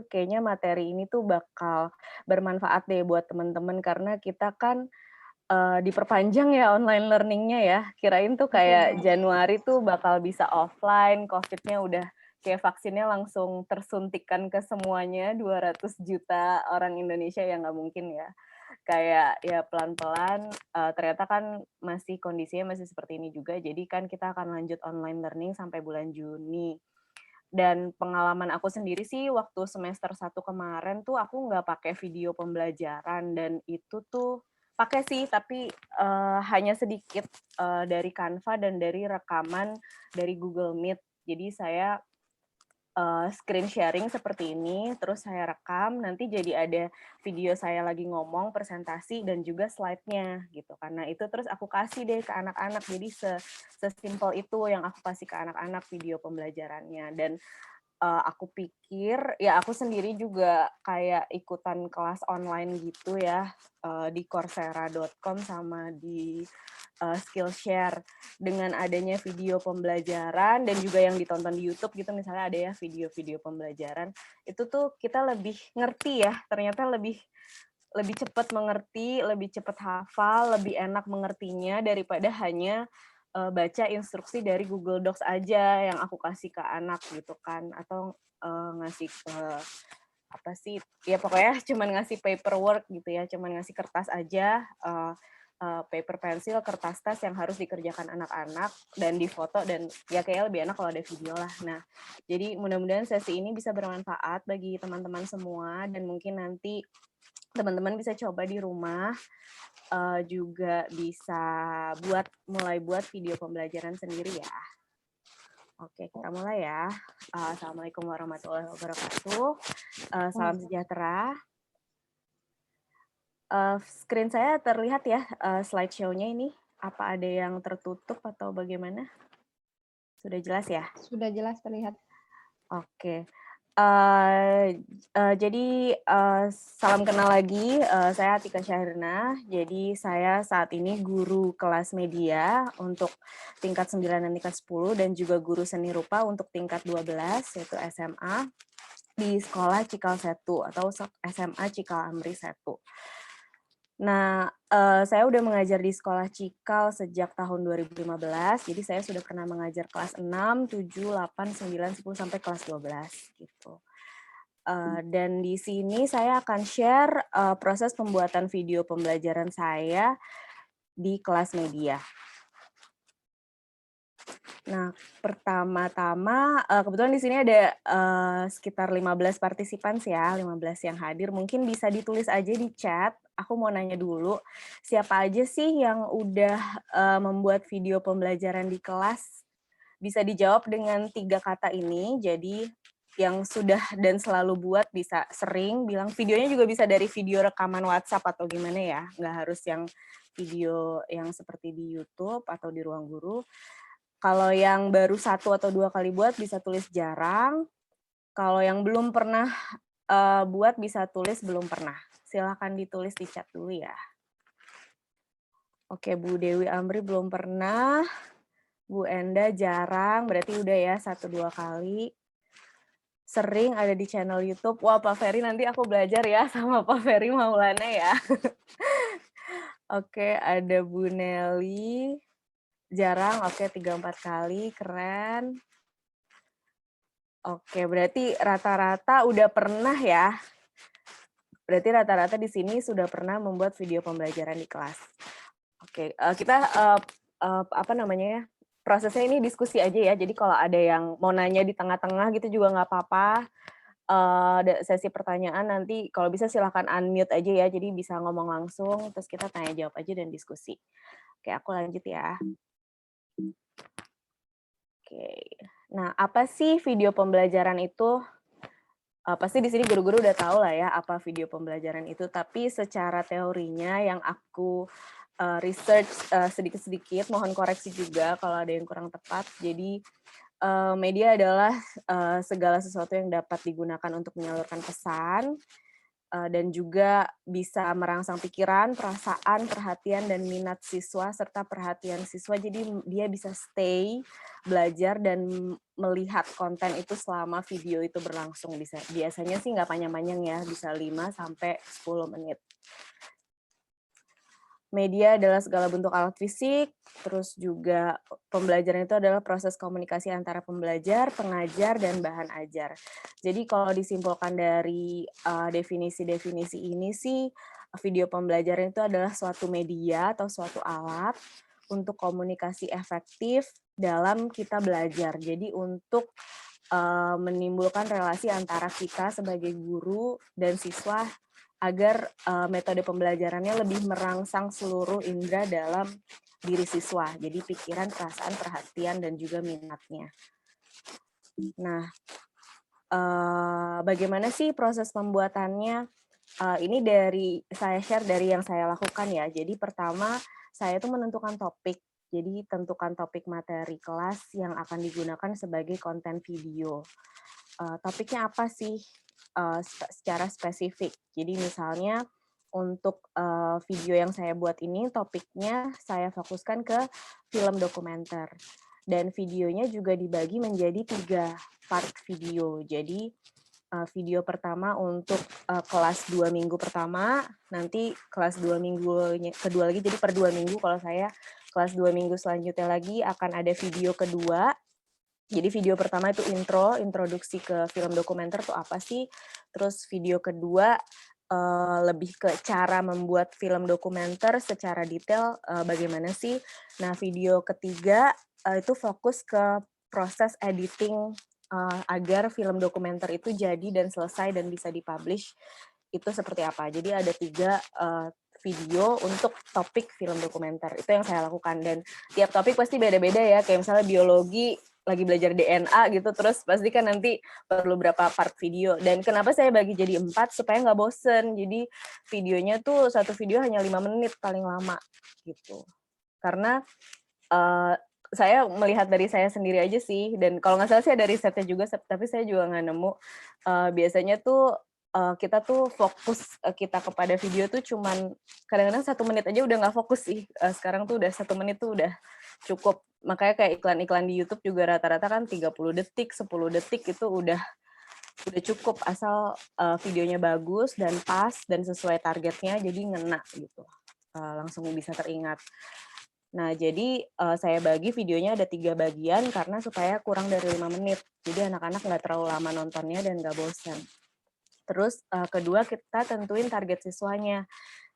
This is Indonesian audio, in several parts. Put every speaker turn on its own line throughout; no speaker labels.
kayaknya materi ini tuh bakal bermanfaat deh buat teman-teman karena kita kan, diperpanjang ya online learning-nya ya. Kirain tuh kayak
Betul.
Januari tuh bakal bisa offline, Covid-nya udah kayak vaksinnya langsung tersuntikan ke semuanya 200 juta orang Indonesia, ya nggak mungkin ya. Kayak ya pelan-pelan, ternyata kan masih kondisinya masih seperti ini juga, jadi kan kita akan lanjut online learning sampai bulan Juni. Dan pengalaman aku sendiri sih waktu semester 1 kemarin tuh aku nggak pakai video pembelajaran dan itu tuh pakai sih tapi, hanya sedikit, dari Canva dan dari rekaman dari Google Meet. Jadi saya, screen sharing seperti ini, terus saya rekam, nanti jadi ada video saya lagi ngomong, presentasi, dan juga slide-nya gitu. Karena itu terus aku kasih deh ke anak-anak, jadi sesimpel itu yang aku kasih ke anak-anak video pembelajarannya. Dan aku pikir ya aku sendiri juga kayak ikutan kelas online gitu ya, di Coursera.com sama di, Skillshare. Dengan adanya video pembelajaran dan juga yang ditonton di YouTube gitu misalnya ada ya video-video pembelajaran, itu tuh kita lebih ngerti ya, ternyata lebih lebih cepat mengerti, lebih cepat hafal, lebih enak mengertinya daripada hanya, baca instruksi dari Google Docs aja yang aku kasih ke anak gitu kan, atau, ngasih ke apa sih, ya pokoknya cuman ngasih paperwork gitu ya, cuman ngasih kertas aja, paper pensil, kertas tas yang harus dikerjakan anak-anak dan difoto dan ya kayaknya lebih enak kalau ada video lah. Nah, jadi mudah-mudahan sesi ini bisa bermanfaat bagi teman-teman semua dan mungkin nanti teman-teman bisa coba di rumah, juga bisa mulai buat video pembelajaran sendiri ya. Oke, kita mulai ya. Assalamualaikum warahmatullahi wabarakatuh. Salam sejahtera. Screen saya terlihat ya, slideshow-nya ini. Apa ada yang tertutup atau bagaimana? Sudah jelas ya?
Sudah jelas terlihat.
Oke. Jadi, salam kenal lagi, saya Atika Syahirna. Jadi saya saat ini guru kelas media untuk tingkat 9 dan tingkat 10 dan juga guru seni rupa untuk tingkat 12 yaitu SMA di sekolah Cikal Setu atau SMA Cikal Amri Setu. Nah, saya udah mengajar di sekolah Cikal sejak tahun 2015, jadi saya sudah pernah mengajar kelas 6, 7, 8, 9, 10, sampai kelas 12 gitu. Dan di sini saya akan share, proses pembuatan video pembelajaran saya di kelas media. Nah, pertama-tama, kebetulan di sini ada, sekitar 15 partisipan ya, 15 yang hadir. Mungkin bisa ditulis aja di chat, aku mau nanya dulu, siapa aja sih yang udah, membuat video pembelajaran di kelas? Bisa dijawab dengan 3 kata ini, jadi yang sudah dan selalu buat bisa sering bilang, videonya juga bisa dari video rekaman WhatsApp atau gimana ya, nggak harus yang video yang seperti di YouTube atau di ruang guru. Kalau yang baru 1 atau 2 kali buat bisa tulis jarang, kalau yang belum pernah, buat bisa tulis belum pernah. Silakan ditulis di chat dulu ya. Oke, Bu Dewi Amri belum pernah, Bu Enda jarang, berarti udah ya 1, 2 kali. Sering ada di channel YouTube. Wah, Pak Ferry nanti aku belajar ya sama Pak Ferry Maulana ya. Oke, ada Bu Nelly, jarang, oke 3, 4 kali, keren. Oke, berarti rata-rata udah pernah ya. Berarti rata-rata di sini sudah pernah membuat video pembelajaran di kelas. Oke, kita, apa namanya ya, prosesnya ini diskusi aja ya, jadi kalau ada yang mau nanya di tengah-tengah gitu juga nggak apa-apa. Sesi pertanyaan nanti kalau bisa silahkan unmute aja ya, jadi bisa ngomong langsung, terus kita tanya jawab aja dan diskusi. Oke, aku lanjut ya. Oke, nah apa sih video pembelajaran itu? Pasti di sini guru-guru udah tahu lah ya apa video pembelajaran itu, tapi secara teorinya yang aku, research, sedikit-sedikit, mohon koreksi juga kalau ada yang kurang tepat. Jadi, media adalah, segala sesuatu yang dapat digunakan untuk menyalurkan pesan, dan juga bisa merangsang pikiran, perasaan, perhatian, dan minat siswa, serta perhatian siswa. Jadi dia bisa stay, belajar, dan melihat konten itu selama video itu berlangsung. Biasanya sih nggak panjang-panjang ya, bisa 5-10 menit. Media adalah segala bentuk alat fisik, terus juga pembelajaran itu adalah proses komunikasi antara pembelajar, pengajar, dan bahan ajar. Jadi kalau disimpulkan dari definisi-definisi ini sih, video pembelajaran itu adalah suatu media atau suatu alat untuk komunikasi efektif dalam kita belajar. Jadi untuk menimbulkan relasi antara kita sebagai guru dan siswa agar metode pembelajarannya lebih merangsang seluruh indera dalam diri siswa. Jadi pikiran, perasaan, perhatian, dan juga minatnya. Nah, bagaimana sih proses pembuatannya? Ini saya share dari yang saya lakukan ya. Jadi pertama, saya tuh menentukan topik. Jadi tentukan topik materi kelas yang akan digunakan sebagai konten video. Topiknya apa sih secara spesifik? Jadi misalnya untuk video yang saya buat ini topiknya saya fokuskan ke film dokumenter. Dan videonya juga dibagi menjadi 3 part video. Jadi video pertama untuk kelas 2 minggu pertama, nanti kelas 2 minggu kedua lagi, jadi per 2 minggu kalau saya, kelas 2 minggu selanjutnya lagi akan ada video kedua. Jadi video pertama itu introduksi ke film dokumenter tuh apa sih, terus video kedua lebih ke cara membuat film dokumenter secara detail bagaimana sih. Nah video ketiga itu fokus ke proses editing agar film dokumenter itu jadi dan selesai dan bisa dipublish itu seperti apa. Jadi ada 3 video untuk topik film dokumenter. Itu yang saya lakukan dan tiap topik pasti beda-beda ya. Kayak misalnya biologi lagi belajar DNA gitu, terus pasti kan nanti perlu berapa part video. Dan kenapa saya bagi jadi 4 supaya nggak bosen. Jadi videonya tuh satu video hanya 5 menit paling lama gitu. Karena saya melihat dari saya sendiri aja sih, dan kalau nggak salah sih ada risetnya juga, tapi saya juga nggak nemu. Biasanya tuh kita tuh fokus kita kepada video tuh cuman kadang-kadang 1 menit aja udah nggak fokus sih. Sekarang tuh udah 1 menit tuh udah cukup. Makanya kayak iklan-iklan di YouTube juga rata-rata kan 30 detik, 10 detik itu udah cukup asal videonya bagus dan pas dan sesuai targetnya, jadi ngena gitu. Langsung bisa teringat. Nah, jadi saya bagi videonya ada 3 bagian karena supaya kurang dari 5 menit. Jadi anak-anak nggak terlalu lama nontonnya dan nggak bosan. Terus kedua kita tentuin target siswanya.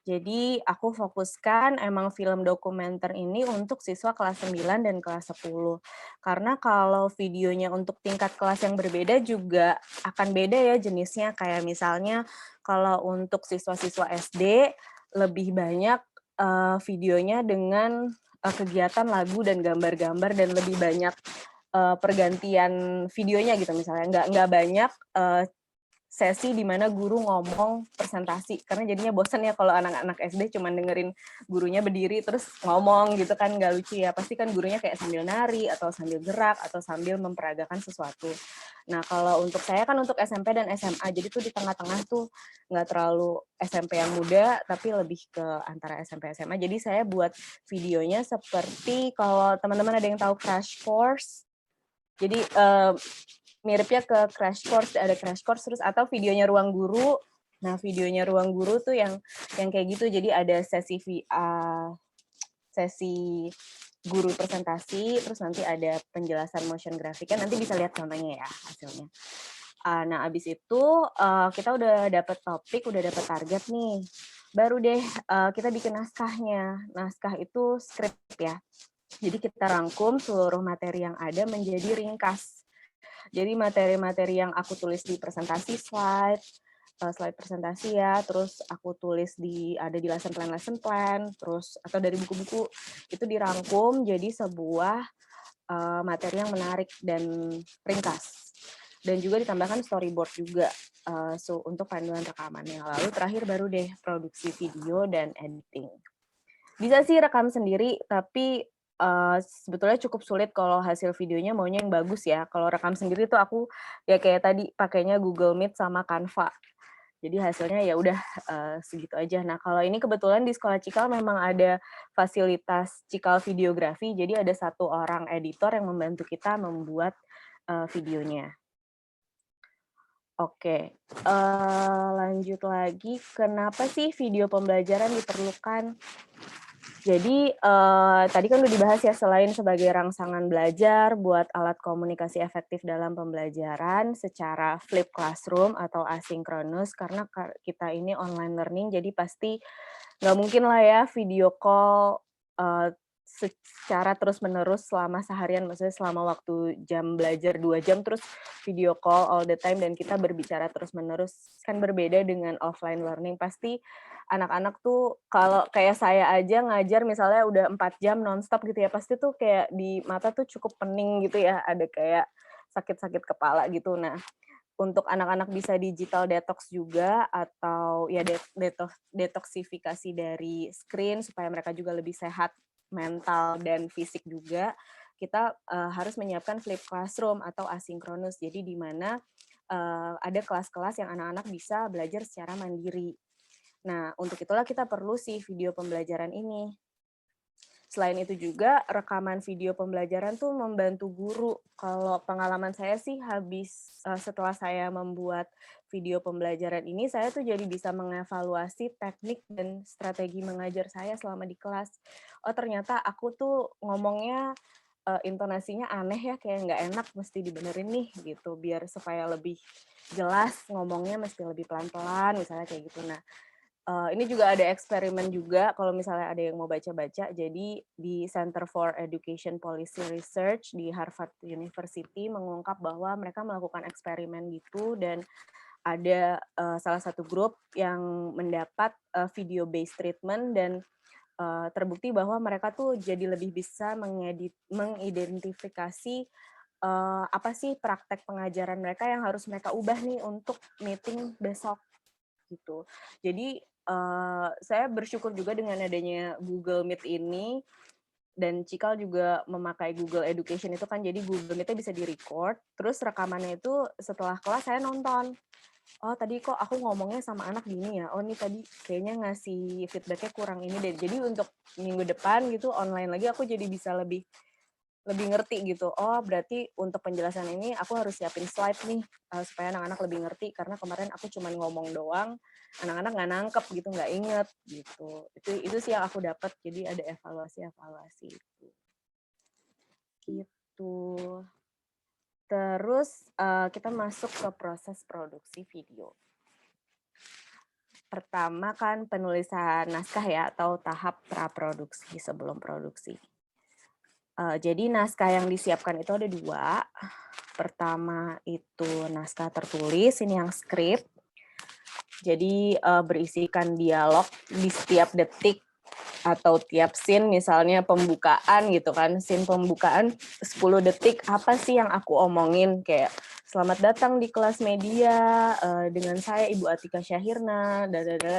Jadi aku fokuskan emang film dokumenter ini untuk siswa kelas 9 dan kelas 10. Karena kalau videonya untuk tingkat kelas yang berbeda juga akan beda ya jenisnya. Kayak misalnya kalau untuk siswa-siswa SD lebih banyak videonya dengan kegiatan lagu dan gambar-gambar dan lebih banyak pergantian videonya gitu misalnya. Nggak banyak sesi di mana guru ngomong presentasi, karena jadinya bosan ya kalau anak-anak SD cuma dengerin gurunya berdiri terus ngomong gitu kan, nggak lucu ya. Pasti kan gurunya kayak sambil nari atau sambil gerak atau sambil memperagakan sesuatu. Nah kalau untuk saya kan untuk SMP dan SMA, jadi tuh di tengah-tengah tuh nggak terlalu SMP yang muda tapi lebih ke antara SMP SMA. Jadi saya buat videonya seperti kalau teman-teman ada yang tahu Crash Course, jadi miripnya ke Crash Course, ada Crash Course terus atau videonya Ruang Guru. Nah, videonya Ruang Guru tuh yang kayak gitu. Jadi ada sesi guru presentasi, terus nanti ada penjelasan motion grafiknya, nanti bisa lihat contohnya ya hasilnya. Nah, abis itu kita udah dapet topik, udah dapet target nih. Baru deh kita bikin naskahnya. Naskah itu skrip ya. Jadi kita rangkum seluruh materi yang ada menjadi ringkas. Jadi materi-materi yang aku tulis di presentasi slide presentasi ya, terus aku tulis ada di lesson plan, terus atau dari buku-buku itu dirangkum jadi sebuah materi yang menarik dan ringkas. Dan juga ditambahkan storyboard juga untuk panduan rekamannya. Lalu terakhir baru deh produksi video dan editing. Bisa sih rekam sendiri, tapi sebetulnya cukup sulit kalau hasil videonya maunya yang bagus ya. Kalau rekam sendiri tuh aku ya kayak tadi pakainya Google Meet sama Canva. Jadi hasilnya ya udah segitu aja. Nah, kalau ini kebetulan di sekolah Cikal memang ada fasilitas Cikal videografi, jadi ada 1 orang editor yang membantu kita membuat videonya. Oke, lanjut lagi, kenapa sih video pembelajaran diperlukan? Jadi tadi kan udah dibahas ya, selain sebagai rangsangan belajar buat alat komunikasi efektif dalam pembelajaran secara flip classroom atau asinkronus, karena kita ini online learning, jadi pasti nggak mungkin lah ya video call secara terus-menerus selama seharian, maksudnya selama waktu jam belajar 2 jam, terus video call all the time dan kita berbicara terus-menerus, kan berbeda dengan offline learning. Pasti anak-anak tuh kalau kayak saya aja ngajar misalnya udah 4 jam nonstop gitu ya, pasti tuh kayak di mata tuh cukup pening gitu ya, ada kayak sakit-sakit kepala gitu. Nah, untuk anak-anak bisa digital detox juga atau ya detoksifikasi dari screen supaya mereka juga lebih sehat mental dan fisik juga, kita harus menyiapkan flip classroom atau asinkronus. Jadi di mana ada kelas-kelas yang anak-anak bisa belajar secara mandiri. Nah, untuk itulah kita perlu si video pembelajaran ini. Selain itu juga rekaman video pembelajaran tuh membantu guru. Kalau pengalaman saya sih setelah saya membuat video pembelajaran ini, saya tuh jadi bisa mengevaluasi teknik dan strategi mengajar saya selama di kelas. Oh ternyata aku tuh ngomongnya intonasinya aneh ya, kayak nggak enak, mesti dibenerin nih gitu, biar supaya lebih jelas ngomongnya mesti lebih pelan-pelan, misalnya kayak gitu. Nah, ini juga ada eksperimen juga kalau misalnya ada yang mau baca-baca. Jadi di Center for Education Policy Research di Harvard University mengungkap bahwa mereka melakukan eksperimen gitu dan ada salah satu grup yang mendapat video based treatment dan terbukti bahwa mereka tuh jadi lebih bisa mengidentifikasi apa sih praktek pengajaran mereka yang harus mereka ubah nih untuk meeting besok gitu. Jadi saya bersyukur juga dengan adanya Google Meet ini dan Cikal juga memakai Google Education itu kan, jadi Google Meet-nya bisa di-record, terus rekamannya itu setelah kelas saya nonton. Oh tadi kok aku ngomongnya sama anak gini ya, oh ini tadi kayaknya ngasih feedback-nya kurang ini deh. Jadi untuk minggu depan gitu online lagi aku jadi bisa lebih ngerti gitu. Oh, berarti untuk penjelasan ini aku harus siapin slide nih supaya anak-anak lebih ngerti karena kemarin aku cuma ngomong doang, anak-anak nggak nangkep gitu, nggak inget gitu. Itu sih yang aku dapat. Jadi ada evaluasi itu. Gitu. Terus kita masuk ke proses produksi video. Pertama kan penulisan naskah ya atau tahap praproduksi sebelum produksi. Jadi naskah yang disiapkan itu ada 2. Pertama itu naskah tertulis, ini yang skrip. Jadi berisikan dialog di setiap detik atau tiap scene, misalnya pembukaan gitu kan, scene pembukaan 10 detik, apa sih yang aku omongin, kayak selamat datang di kelas media dengan saya Ibu Atika Syahirna,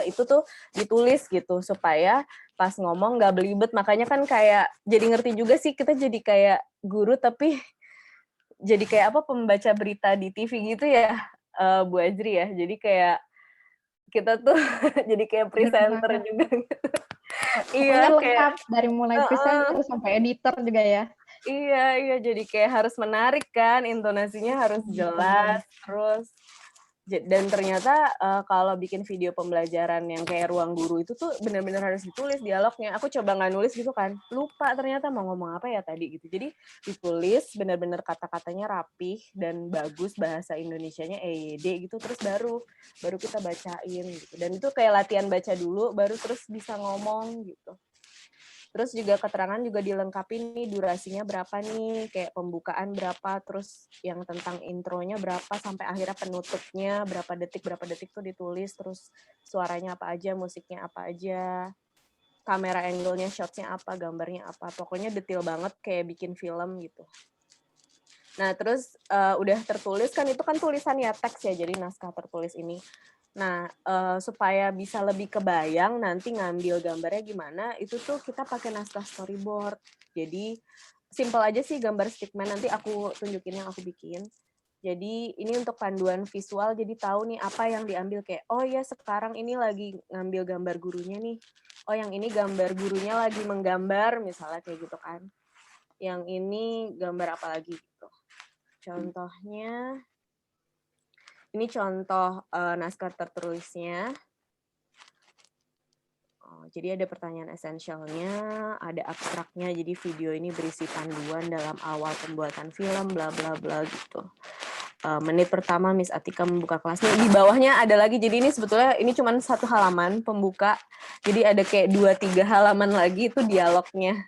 itu tuh ditulis gitu supaya pas ngomong nggak belibet. Makanya kan kayak jadi ngerti juga sih, kita jadi kayak guru tapi jadi kayak apa, pembaca berita di TV gitu ya Bu Azri ya. Jadi kayak kita tuh jadi kayak
Bener
presenter
banget.
juga gitu.
Pokoknya
Iya kayak
lengkap dari mulai presenter sampai editor juga ya.
iya, jadi kayak harus menarik kan, intonasinya harus jelas,
Bener.
terus dan ternyata kalau bikin video pembelajaran yang kayak ruang guru itu tuh benar-benar harus ditulis dialognya. Aku coba nggak nulis gitu kan, lupa ternyata mau ngomong apa ya tadi gitu. Jadi ditulis benar-benar kata-katanya rapih dan bagus, bahasa Indonesianya EYD gitu, terus baru kita bacain gitu. Dan itu kayak latihan baca dulu, baru terus bisa ngomong gitu. Terus juga keterangan juga dilengkapi nih, durasinya berapa nih, kayak pembukaan berapa, terus yang tentang intronya berapa, sampai akhirnya penutupnya berapa detik tuh ditulis, terus suaranya apa aja, musiknya apa aja, kamera angle-nya, shot-nya apa, gambarnya apa, pokoknya detail banget kayak bikin film gitu. Nah terus udah tertulis kan, itu kan tulisan ya teks ya, jadi naskah tertulis ini. Nah, supaya bisa lebih kebayang nanti ngambil gambarnya gimana, itu tuh kita pakai naskah storyboard. Jadi, simple aja sih gambar stickman, nanti aku tunjukin yang aku bikin. Jadi ini untuk panduan visual, jadi tahu nih apa yang diambil kayak, oh ya sekarang ini lagi ngambil gambar gurunya nih. Oh yang ini gambar gurunya lagi menggambar misalnya kayak gitu kan. Yang ini gambar apa lagi gitu. Contohnya, ini contoh naskah tertulisnya. Jadi ada pertanyaan esensialnya, ada abstraknya, jadi video ini berisi panduan dalam awal pembuatan film, bla bla bla gitu. Menit pertama Miss Atika membuka kelasnya, di bawahnya ada lagi, jadi ini sebetulnya ini cuma satu halaman pembuka, jadi ada kayak 2-3 halaman lagi itu dialognya.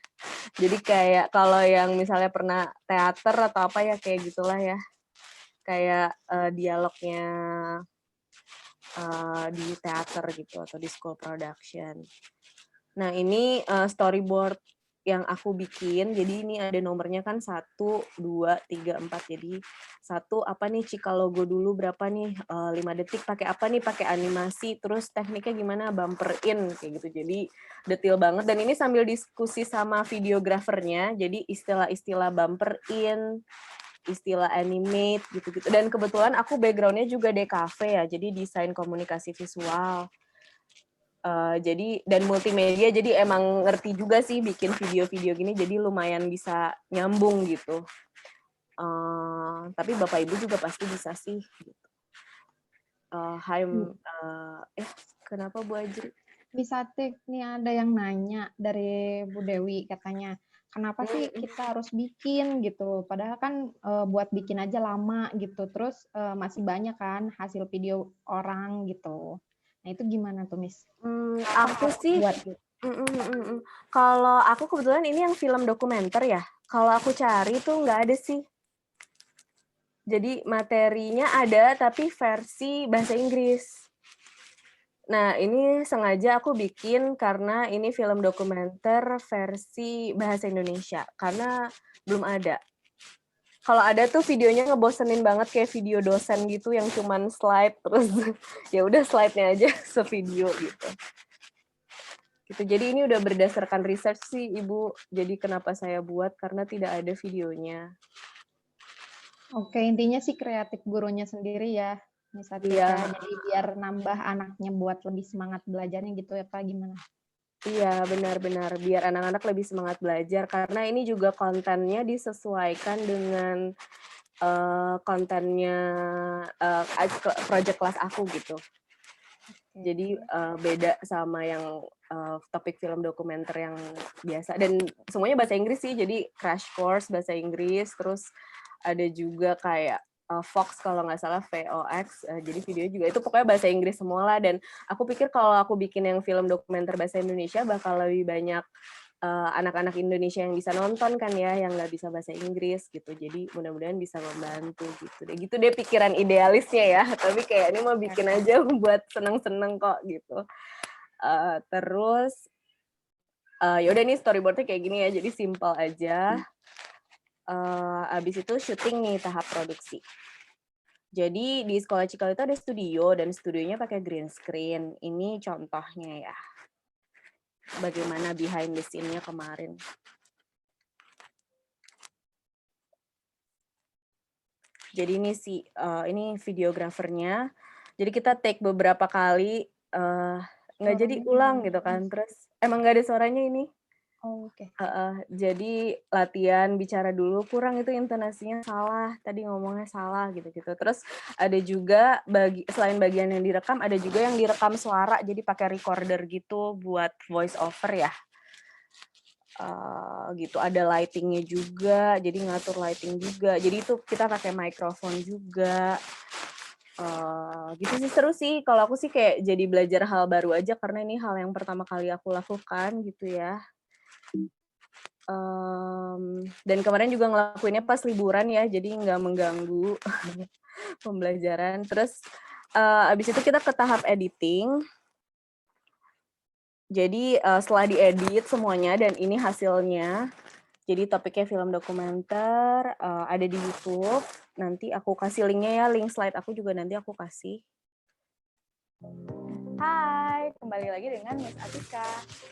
Jadi kayak kalau yang misalnya pernah teater atau apa ya kayak gitulah ya, kayak dialognya di teater gitu atau di school production. Nah ini storyboard yang aku bikin, jadi ini ada nomornya kan 1, 2, 3, 4, jadi 1 apa nih Cika logo dulu berapa nih 5 detik pakai apa nih, pakai animasi, terus tekniknya gimana, bumper in kayak gitu, jadi detail banget dan ini sambil diskusi sama videografernya, jadi istilah-istilah bumper in, istilah animate gitu-gitu, dan kebetulan aku background-nya juga DKV ya, jadi desain komunikasi visual. Jadi dan multimedia, jadi emang ngerti juga sih bikin video-video gini, jadi lumayan bisa nyambung gitu. Tapi Bapak Ibu juga pasti bisa sih. Gitu. Kenapa Bu Ajri?
Bisa tik nih ada yang nanya dari Bu Dewi katanya, kenapa sih kita harus bikin gitu? Padahal kan buat bikin aja lama gitu, terus masih banyak kan hasil video orang gitu. Nah itu gimana tuh Miss?
Aku sih, kalau aku kebetulan ini yang film dokumenter ya. Kalau aku cari tuh nggak ada sih. Jadi materinya ada tapi versi bahasa Inggris. Nah, ini sengaja aku bikin karena ini film dokumenter versi bahasa Indonesia, karena belum ada. Kalau ada tuh videonya ngebosenin banget kayak video dosen gitu yang cuman slide terus ya udah slide-nya aja sevideo gitu. Gitu. Jadi ini udah berdasarkan research sih Ibu. Jadi kenapa saya buat karena tidak ada videonya.
Oke, intinya sih kreatif gurunya sendiri ya, Miss Atika.
Iya.
Jadi biar nambah anaknya buat lebih semangat belajarnya gitu ya Pak, gimana?
Iya, benar-benar. Biar anak-anak lebih semangat belajar. Karena ini juga kontennya disesuaikan dengan kontennya project kelas aku gitu. Jadi beda sama yang topik film dokumenter yang biasa. Dan semuanya bahasa Inggris sih, jadi crash course bahasa Inggris. Terus ada juga kayak Fox kalau nggak salah VOX, jadi videonya juga itu pokoknya bahasa Inggris semua lah. Dan aku pikir kalau aku bikin yang film dokumenter bahasa Indonesia bakal lebih banyak anak-anak Indonesia yang bisa nonton kan ya, yang nggak bisa bahasa Inggris gitu. Jadi mudah-mudahan bisa membantu gitu deh. Gitu deh pikiran idealisnya ya. Tapi kayak ini mau bikin aja buat seneng-seneng kok gitu. Terus ya udah nih storyboardnya kayak gini ya, jadi simple aja. Abis itu syuting nih tahap produksi. Jadi di Sekolah Cikal itu ada studio dan studionya pakai green screen. Ini contohnya ya. Bagaimana behind the scene-nya kemarin. Jadi ini ini videografernya. Jadi kita take beberapa kali, nggak jadi ulang gitu kan. Terus emang nggak ada suaranya ini.
Oh, oke.
Jadi latihan bicara dulu, kurang itu intonasinya salah, tadi ngomongnya salah gitu-gitu. Terus ada juga selain bagian yang direkam, ada juga yang direkam suara, jadi pakai recorder gitu buat voice over ya. Gitu, ada lightingnya juga, jadi ngatur lighting juga. Jadi itu kita pakai mikrofon juga. Gitu sih, seru sih. Kalau aku sih kayak jadi belajar hal baru aja karena ini hal yang pertama kali aku lakukan gitu ya. Dan kemarin juga ngelakuinnya pas liburan ya, jadi nggak mengganggu pembelajaran. Terus abis itu kita ke tahap editing. Jadi setelah diedit semuanya dan ini hasilnya. Jadi topiknya film dokumenter, ada di YouTube. Nanti aku kasih linknya ya, link slide aku juga nanti aku kasih. Hai, kembali lagi dengan Miss Atika.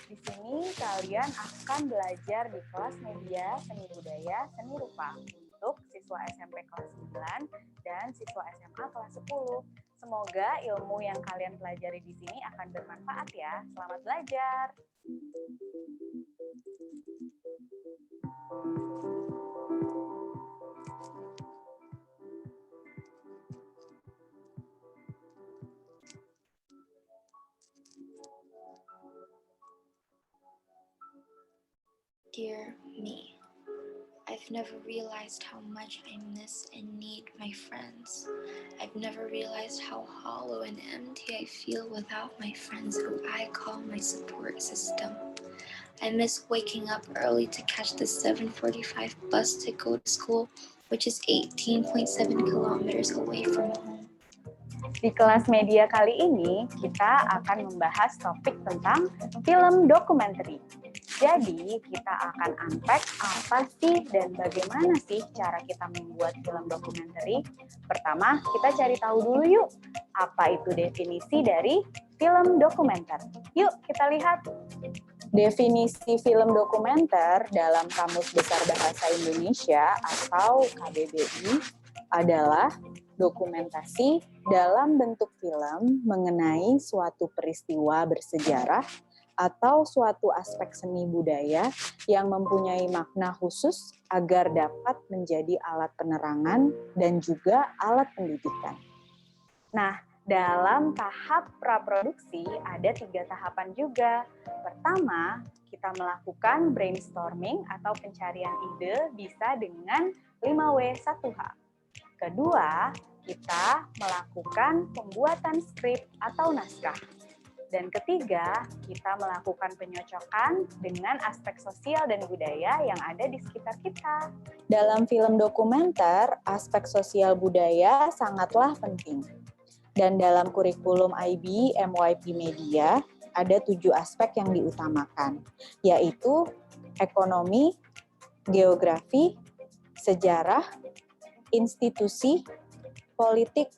Di sini kalian akan belajar di kelas media, seni budaya, seni rupa untuk siswa siswa SMP kelas 9 dan siswa SMA kelas 10. Semoga ilmu yang kalian pelajari di sini akan bermanfaat ya. Selamat belajar.
Dear me, I've never realized how much I miss and need my friends. I've never realized how hollow and empty I feel without my friends who I call my support system. I miss waking up early to catch the 7:45 bus to go to school, which is 18.7 kilometers away from home.
Di kelas media kali ini, kita akan membahas topik tentang film dokumenter. Jadi, kita akan unpack apa sih dan bagaimana sih cara kita membuat film dokumenter. Pertama, kita cari tahu dulu yuk, apa itu definisi dari film dokumenter. Yuk, kita lihat. Definisi film dokumenter dalam Kamus Besar Bahasa Indonesia atau KBBI adalah dokumentasi dalam bentuk film mengenai suatu peristiwa bersejarah atau suatu aspek seni budaya yang mempunyai makna khusus agar dapat menjadi alat penerangan dan juga alat pendidikan. Nah, dalam tahap praproduksi ada 3 tahapan juga. Pertama, kita melakukan brainstorming atau pencarian ide bisa dengan 5W1H. Kedua, kita melakukan pembuatan skrip atau naskah. Dan ketiga, kita melakukan penyocokan dengan aspek sosial dan budaya yang ada di sekitar kita. Dalam film dokumenter, aspek sosial budaya sangatlah penting. Dan dalam kurikulum IB MYP Media, ada 7 aspek yang diutamakan, yaitu ekonomi, geografi, sejarah, institusi, politik,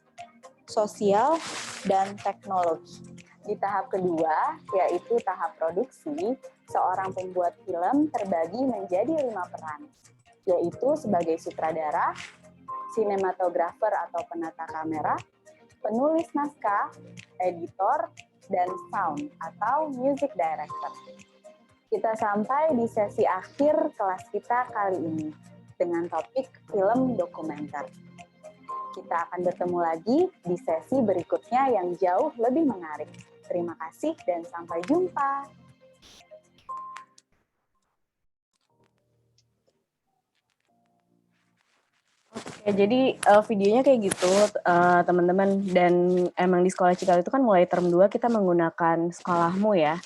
sosial, dan teknologi. Di tahap kedua, yaitu tahap produksi, seorang pembuat film terbagi menjadi 5 peran, yaitu sebagai sutradara, sinematografer atau penata kamera, penulis naskah, editor, dan sound atau music director. Kita sampai di sesi akhir kelas kita kali ini dengan topik film dokumenter. Kita akan bertemu lagi di sesi berikutnya yang jauh lebih menarik. Terima kasih dan sampai jumpa. Oke, jadi videonya kayak gitu, teman-teman. Dan emang di sekolah Cikal itu kan mulai term 2 kita menggunakan sekolahmu ya.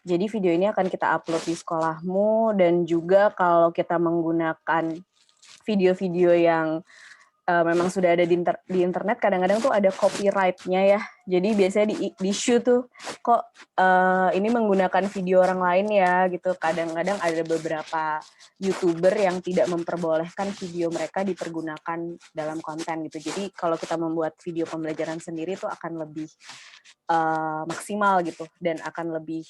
Jadi video ini akan kita upload di sekolahmu, dan juga kalau kita menggunakan video-video yang memang sudah ada di internet, kadang-kadang tuh ada copyright-nya ya. Jadi biasanya di shoot tuh, kok ini menggunakan video orang lain ya gitu. Kadang-kadang ada beberapa YouTuber yang tidak memperbolehkan video mereka dipergunakan dalam konten gitu. Jadi kalau kita membuat video pembelajaran sendiri tuh akan lebih maksimal gitu, dan akan lebih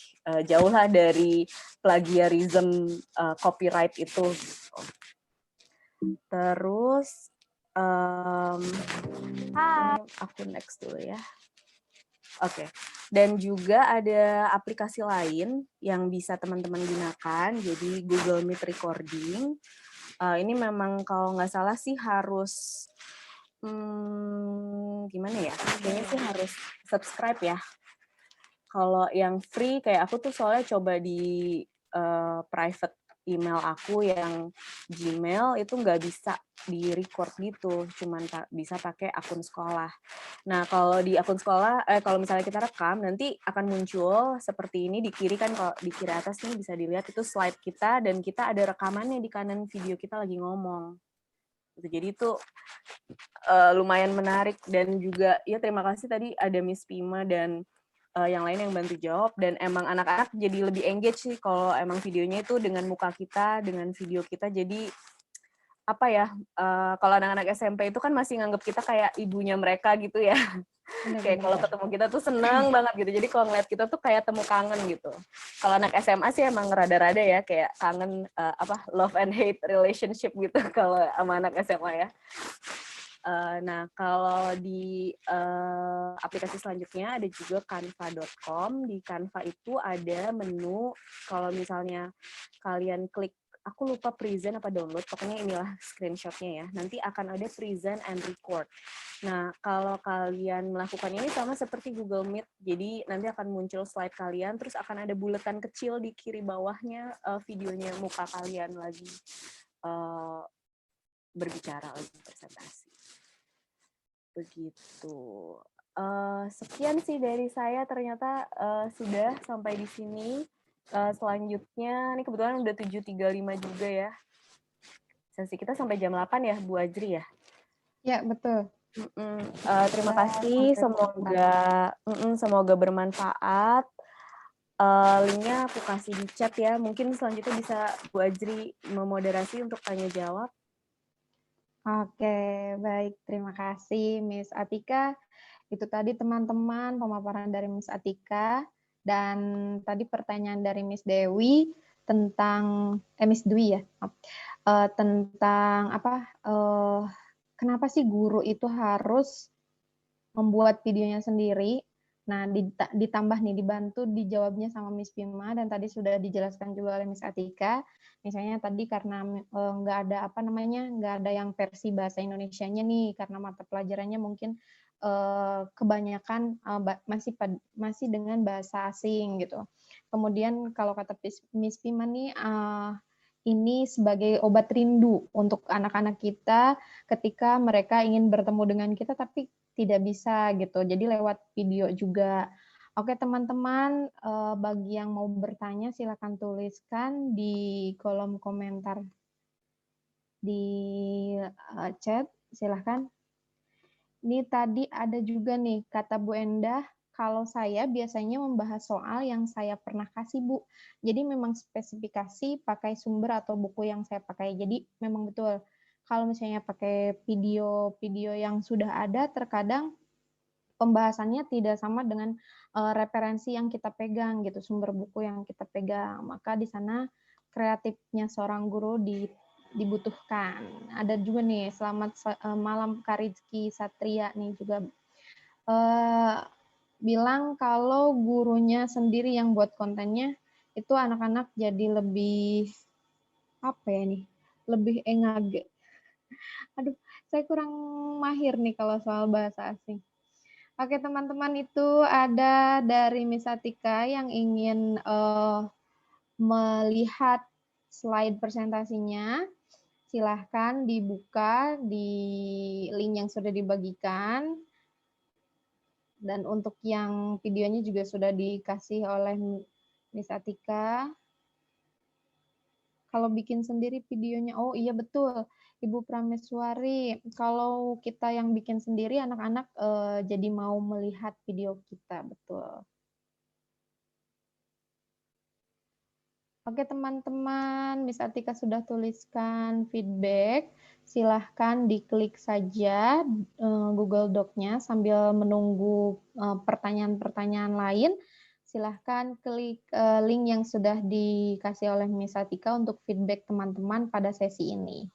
jauh lah dari plagiarism copyright itu. Terus aku next dulu ya. Oke. Dan juga ada aplikasi lain yang bisa teman-teman gunakan, jadi Google Meet Recording. Ini memang kalau nggak salah sih harus gimana ya? Kayaknya sih harus subscribe ya. Kalau yang free kayak aku tuh soalnya coba di private email aku yang Gmail itu nggak bisa di-record gitu, cuman bisa pakai akun sekolah. Nah, kalau di akun sekolah, kalau misalnya kita rekam, nanti akan muncul seperti ini di kiri kan, kalau di kiri atas nih bisa dilihat itu slide kita, dan kita ada rekamannya di kanan video kita lagi ngomong. Jadi itu lumayan menarik, dan juga ya terima kasih tadi ada Miss Pima dan yang lain yang bantu jawab, dan emang anak-anak jadi lebih engage sih kalau emang videonya itu dengan muka kita, dengan video kita, jadi apa ya, kalau anak-anak SMP itu kan masih nganggap kita kayak ibunya mereka gitu ya. Kayak kalau ketemu kita tuh seneng banget gitu. Jadi kalau ngeliat kita tuh kayak temu kangen gitu. Kalau anak SMA sih emang rada-rada ya kayak kangen love and hate relationship gitu kalau sama anak SMA ya. Nah, kalau di aplikasi selanjutnya ada juga canva.com. Di Canva itu ada menu, kalau misalnya kalian klik, aku lupa present apa download, pokoknya inilah screenshotnya ya. Nanti akan ada present and record. Nah, kalau kalian melakukan ini sama seperti Google Meet, jadi nanti akan muncul slide kalian, terus akan ada buletan kecil di kiri bawahnya, videonya muka kalian lagi berbicara, lagi presentasi. Begitu. Sekian sih dari saya, ternyata sudah sampai di sini. Selanjutnya, ini kebetulan udah 7.35 juga ya. Sesi kita sampai jam 8 ya, Bu Ajri ya?
Ya, betul.
Terima kasih, semoga bermanfaat. Linknya aku kasih di chat ya. Mungkin selanjutnya bisa Bu Ajri memoderasi untuk tanya jawab.
Oke, baik. Terima kasih, Miss Atika. Itu tadi teman-teman pemaparan dari Miss Atika. Dan tadi pertanyaan dari Miss Dewi tentang, Miss Dwi ya, tentang kenapa sih guru itu harus membuat videonya sendiri. Nah, ditambah nih, dibantu dijawabnya sama Miss Bima, dan tadi sudah dijelaskan juga oleh Miss Atika. Misalnya tadi karena nggak ada nggak ada yang versi bahasa Indonesianya nih, karena mata pelajarannya mungkin kebanyakan masih dengan bahasa asing gitu. Kemudian kalau kata Miss Bima nih, ini sebagai obat rindu untuk anak-anak kita ketika mereka ingin bertemu dengan kita tapi tidak bisa gitu. Jadi lewat video juga. Oke teman-teman, bagi yang mau bertanya silakan tuliskan di kolom komentar di chat, silahkan. Ini tadi ada juga nih kata Bu Endah, kalau saya biasanya membahas soal yang saya pernah kasih Bu. Jadi memang spesifikasi pakai sumber atau buku yang saya pakai. Jadi memang betul. Kalau misalnya pakai video yang sudah ada, terkadang pembahasannya tidak sama dengan referensi yang kita pegang gitu, sumber buku yang kita pegang. Maka di sana kreatifnya seorang guru dibutuhkan. Ada juga nih, selamat malam Kak Rizky Satria nih juga bilang kalau gurunya sendiri yang buat kontennya, itu anak-anak jadi lebih lebih engage. Aduh, saya kurang mahir nih kalau soal bahasa asing. Oke teman-teman, itu ada dari Miss Atika yang ingin melihat slide presentasinya. Silahkan dibuka di link yang sudah dibagikan. Dan untuk yang videonya juga sudah dikasih oleh Miss Atika. Kalau bikin sendiri videonya, oh iya betul, Ibu Prameswari. Kalau kita yang bikin sendiri, anak-anak jadi mau melihat video kita, betul. Oke teman-teman, Miss Atika sudah tuliskan feedback. Silahkan diklik saja Google Doc-nya sambil menunggu pertanyaan-pertanyaan lain. Silahkan klik link yang sudah dikasih oleh Miss Atika untuk feedback teman-teman pada sesi ini.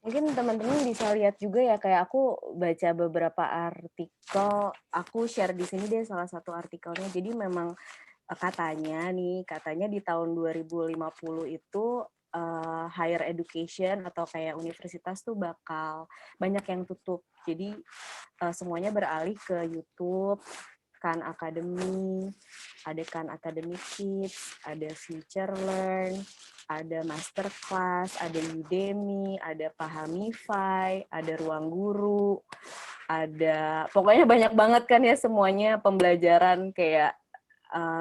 Mungkin teman-teman bisa lihat juga ya, kayak aku baca beberapa artikel, aku share di sini deh salah satu artikelnya. Jadi memang katanya di tahun 2050 itu higher education atau kayak universitas tuh bakal banyak yang tutup. Jadi semuanya beralih ke YouTube, Khan Academy, ada Khan Academy Kids, ada Future Learn, ada Masterclass, ada Udemy, ada Pahamify, ada Ruang Guru, ada pokoknya banyak banget kan ya semuanya pembelajaran kayak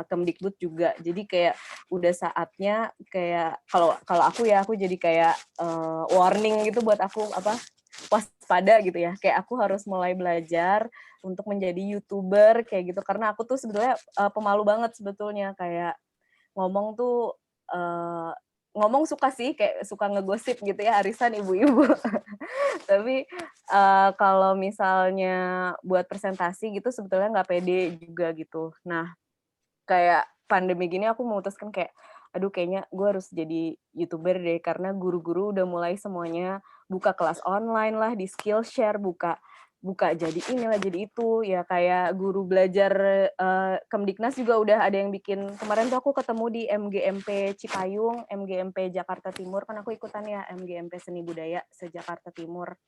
Kemdikbud juga. Jadi kayak udah saatnya kayak kalau aku jadi kayak warning gitu buat aku waspada gitu ya. Kayak aku harus mulai belajar untuk menjadi YouTuber kayak gitu, karena aku tuh sebetulnya pemalu banget sebetulnya, kayak ngomong tuh ngomong suka sih, kayak suka ngegosip gitu ya, arisan ibu-ibu. Tapi kalau misalnya buat presentasi gitu sebetulnya nggak pede juga gitu. Nah, kayak pandemi gini aku memutuskan kayak, aduh kayaknya gue harus jadi YouTuber deh, karena guru-guru udah mulai semuanya buka kelas online lah di Skillshare, buka buka jadi inilah jadi itu, ya kayak guru belajar Kemdiknas juga udah ada yang bikin. Kemarin tuh aku ketemu di MGMP Cipayung, MGMP Jakarta Timur, kan aku ikutan ya MGMP Seni Budaya se-Jakarta Timur.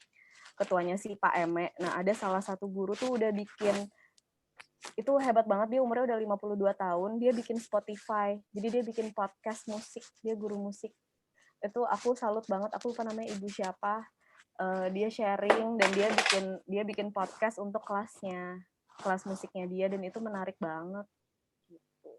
Ketuanya si Pak Eme. Nah, ada salah satu guru tuh udah bikin, itu hebat banget, dia umurnya udah 52 tahun, dia bikin Spotify. Jadi dia bikin podcast musik, dia guru musik. Itu aku salut banget, aku lupa namanya ibu siapa. Dia sharing dan dia bikin podcast untuk kelasnya, kelas musiknya dia, dan itu menarik banget gitu.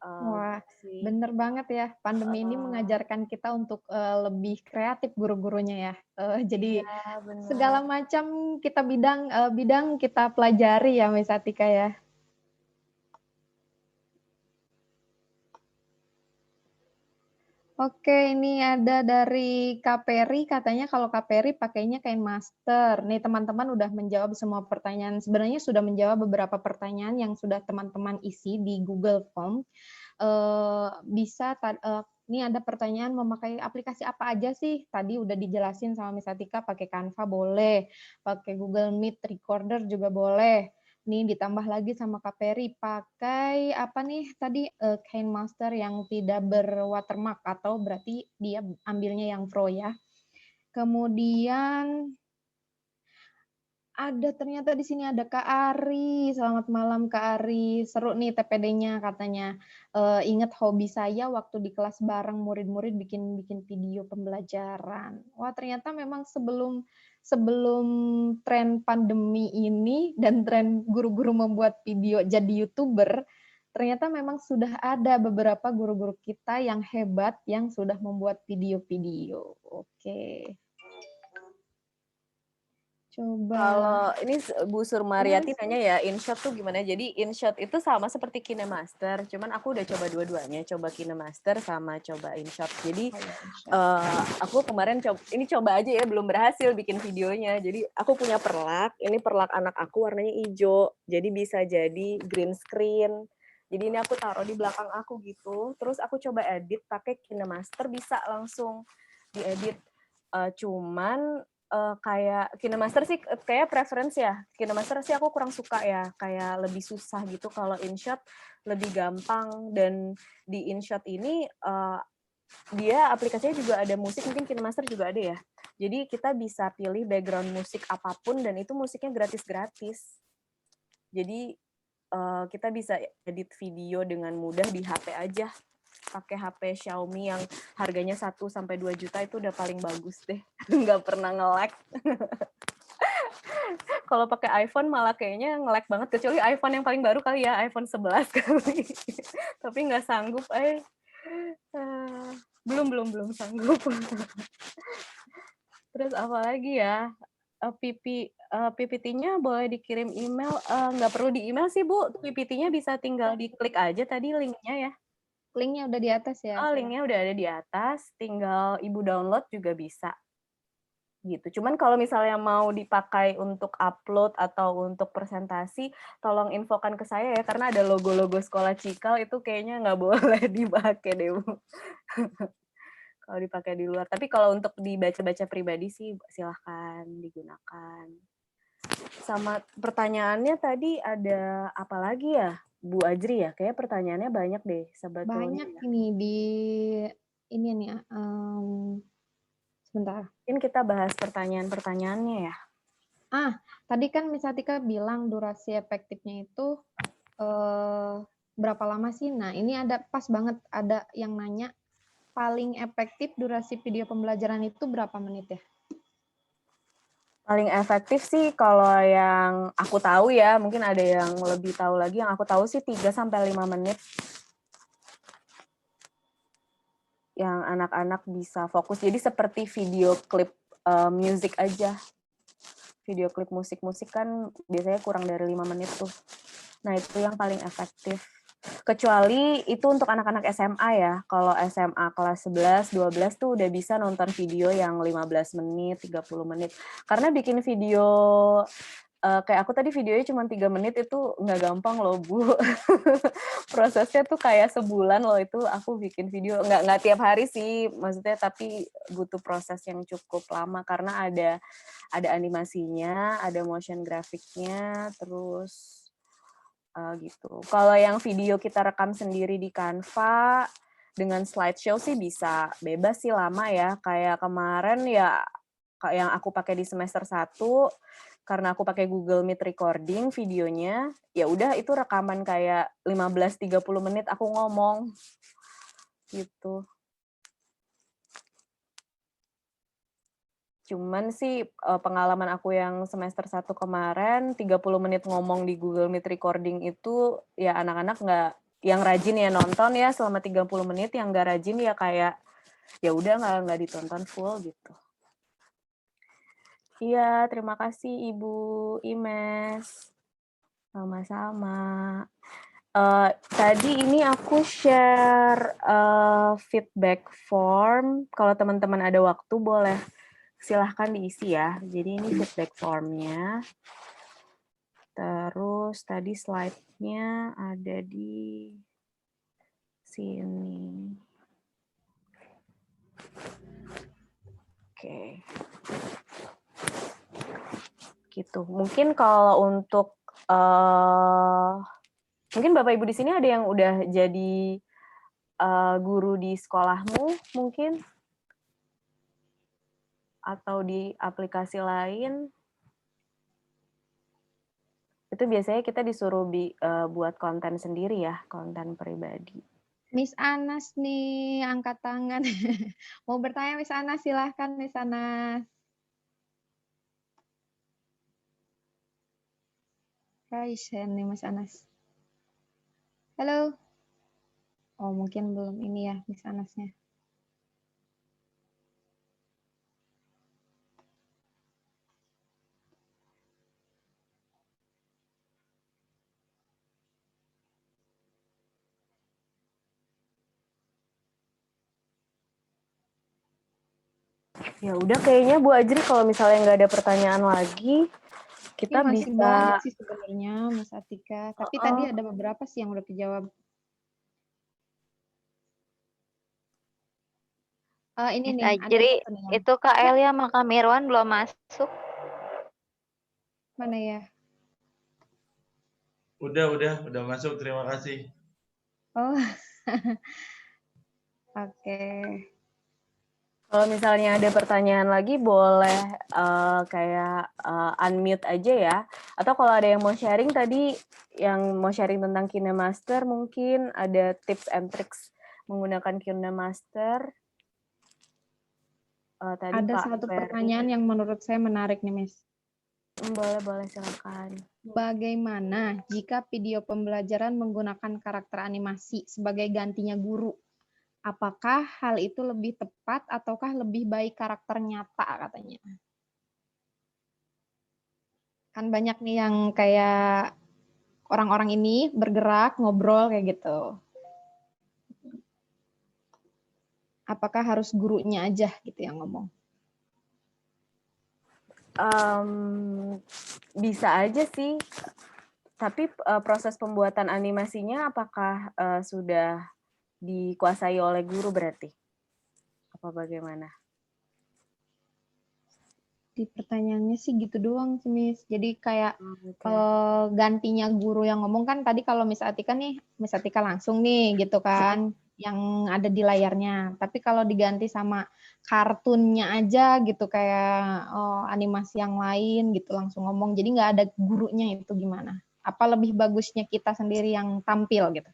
Wah,
Sih.
bener banget ya. Pandemi ini mengajarkan kita untuk lebih kreatif guru-gurunya ya. Jadi
Iya,
segala
benar.
macam bidang kita pelajari ya, Miss Atika ya. Oke, ini ada dari Kak Peri, katanya kalau Kak Peri pakainya kain master. Nih teman-teman udah menjawab semua pertanyaan, sebenarnya sudah menjawab beberapa pertanyaan yang sudah teman-teman isi di Google Form. Ini ada pertanyaan, memakai aplikasi apa aja sih? Tadi udah dijelasin sama Miss Atika, pakai Canva boleh, pakai Google Meet Recorder juga boleh. Nih ditambah lagi sama Kak Peri, pakai apa nih tadi, KineMaster yang tidak berwatermark, atau berarti dia ambilnya yang Pro ya. Kemudian ternyata di sini ada Kak Ari. Selamat malam Kak Ari. Seru nih TPD-nya katanya. Ingat hobi saya waktu di kelas bareng murid-murid bikin video pembelajaran. Wah, ternyata memang sebelum tren pandemi ini dan tren guru-guru membuat video jadi YouTuber, ternyata memang sudah ada beberapa guru-guru kita yang hebat yang sudah membuat video-video. Oke. Coba.
Kalau ini Bu Surmariati nanya ya, InShot tuh gimana? Jadi InShot itu sama seperti KineMaster, cuman aku udah coba dua-duanya, coba KineMaster sama coba InShot. Jadi aku kemarin coba aja ya, belum berhasil bikin videonya. Jadi aku punya perlak, ini perlak anak aku warnanya hijau, jadi bisa jadi green screen. Jadi ini aku taruh di belakang aku gitu, terus aku coba edit pakai KineMaster, bisa langsung diedit. Cuman kayak KineMaster sih kayak preference ya. KineMaster sih aku kurang suka ya, kayak lebih susah gitu. Kalau InShot lebih gampang, dan di InShot ini dia aplikasinya juga ada musik, mungkin KineMaster juga ada ya. Jadi kita bisa pilih background musik apapun dan itu musiknya gratis-gratis. Jadi kita bisa edit video dengan mudah di HP aja. Pakai HP Xiaomi yang harganya 1-2 juta itu udah paling bagus deh. Nggak pernah nge-lag. Kalau pakai iPhone malah kayaknya nge-lag banget, kecuali iPhone yang paling baru kali ya, iPhone 11 kali. Tapi nggak sanggup, belum sanggup. Terus apa lagi ya? PPT-nya boleh dikirim email, nggak perlu di email sih Bu, PPT-nya bisa tinggal diklik aja tadi linknya ya.
Linknya udah di atas ya?
Oh, linknya udah ada di atas, tinggal Ibu download juga bisa. Gitu. Cuman kalau misalnya mau dipakai untuk upload atau untuk presentasi, tolong infokan ke saya ya, karena ada logo-logo sekolah Cikal itu kayaknya nggak boleh dipakai deh, Bu. Kalau dipakai di luar. Tapi kalau untuk dibaca-baca pribadi sih silahkan digunakan. Sama pertanyaannya tadi ada apa lagi ya, Bu Ajri ya? Kayaknya pertanyaannya banyak deh sebetulnya.
Banyak ini ini nih, sebentar.
Mungkin kita bahas pertanyaan-pertanyaannya ya.
Tadi kan Miss Atika bilang durasi efektifnya itu berapa lama sih? Nah, ini ada pas banget, ada yang nanya paling efektif durasi video pembelajaran itu berapa menit ya?
Paling efektif sih kalau yang aku tahu ya, mungkin ada yang lebih tahu lagi, yang aku tahu sih 3-5 menit. Yang anak-anak bisa fokus. Jadi seperti video klip musik aja. Video klip musik-musik kan biasanya kurang dari 5 menit tuh. Nah, itu yang paling efektif. Kecuali itu untuk anak-anak SMA ya. Kalau SMA kelas 11, 12 tuh udah bisa nonton video yang 15 menit, 30 menit. Karena bikin video kayak aku tadi videonya cuma 3 menit itu nggak gampang loh, Bu. Prosesnya tuh kayak sebulan loh itu aku bikin video. Nggak tiap hari sih, maksudnya tapi butuh proses yang cukup lama karena ada animasinya, ada motion grafiknya, terus gitu. Kalau yang video kita rekam sendiri di Canva dengan slideshow sih bisa bebas sih lama ya. Kayak kemarin ya yang aku pakai di semester 1 karena aku pakai Google Meet recording videonya, ya udah itu rekaman kayak 15-30 menit aku ngomong gitu. Cuman sih pengalaman aku yang semester 1 kemarin 30 menit ngomong di Google Meet recording itu ya anak-anak nggak yang rajin ya nonton ya selama 30 menit, yang nggak rajin ya kayak ya udah nggak ditonton full gitu. Iya, terima kasih Ibu Imes. Sama-sama. Tadi ini aku share feedback form. Kalau teman-teman ada waktu boleh silahkan diisi ya. Jadi ini feedback formnya. Terus tadi slide-nya ada di sini. Oke. Gitu. Mungkin kalau untuk mungkin Bapak Ibu di sini ada yang udah jadi guru di sekolahmu mungkin atau di aplikasi lain. Itu biasanya kita disuruh buat konten sendiri ya, konten pribadi.
Miss Anas nih angkat tangan. Mau bertanya Miss Anas, silahkan Miss Anas. Raise hand nih Mas Anas. Halo. Oh mungkin belum ini ya Miss Anasnya.
Ya udah kayaknya Bu Ajri kalau misalnya nggak ada pertanyaan lagi, kita
Ya, masih
bisa
banyak sih sebenarnya Mas Atika. Tapi tadi ada beberapa sih yang udah kejawab. Ini
Miss
nih, ada
Ajri,
satu nih.
itu Kak Elia sama Kak Mirwan belum masuk.
Mana ya?
Udah masuk. Terima kasih.
Oh, oke.
kalau misalnya ada pertanyaan lagi boleh kayak unmute aja ya. Atau kalau ada yang mau sharing tadi, yang mau sharing tentang KineMaster mungkin ada tips and tricks menggunakan KineMaster. Tadi
Ada
Pak
satu
Ferry.
pertanyaan yang menurut saya menarik nih, Miss.
Boleh silakan.
Bagaimana jika video pembelajaran menggunakan karakter animasi sebagai gantinya guru? Apakah hal itu lebih tepat ataukah lebih baik karakter nyata katanya? Kan banyak nih yang kayak orang-orang ini bergerak, ngobrol kayak gitu. Apakah harus gurunya aja gitu yang ngomong?
Bisa aja sih. Tapi proses pembuatan animasinya apakah sudah dikuasai oleh guru berarti? Apa bagaimana?
Di pertanyaannya sih gitu doang sih, Miss. Jadi kayak gantinya guru yang ngomong kan tadi kalau Miss Atika nih, Miss Atika langsung nih gitu kan, yang ada di layarnya. Tapi kalau diganti sama kartunnya aja gitu kayak animasi yang lain gitu langsung ngomong. Jadi nggak ada gurunya itu gimana? Apa lebih bagusnya kita sendiri yang tampil gitu?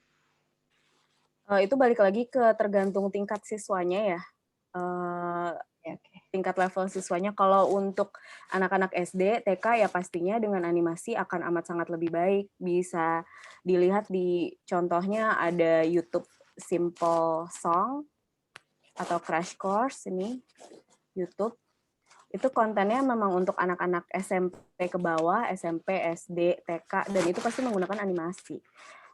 Itu balik lagi ke tergantung tingkat siswanya ya. Tingkat level siswanya. Kalau untuk anak-anak SD, TK ya pastinya dengan animasi akan amat sangat lebih baik. Bisa dilihat di contohnya ada YouTube Simple Song atau Crash Course ini YouTube. Itu kontennya memang untuk anak-anak SMP ke bawah, SMP, SD, TK, dan itu pasti menggunakan animasi.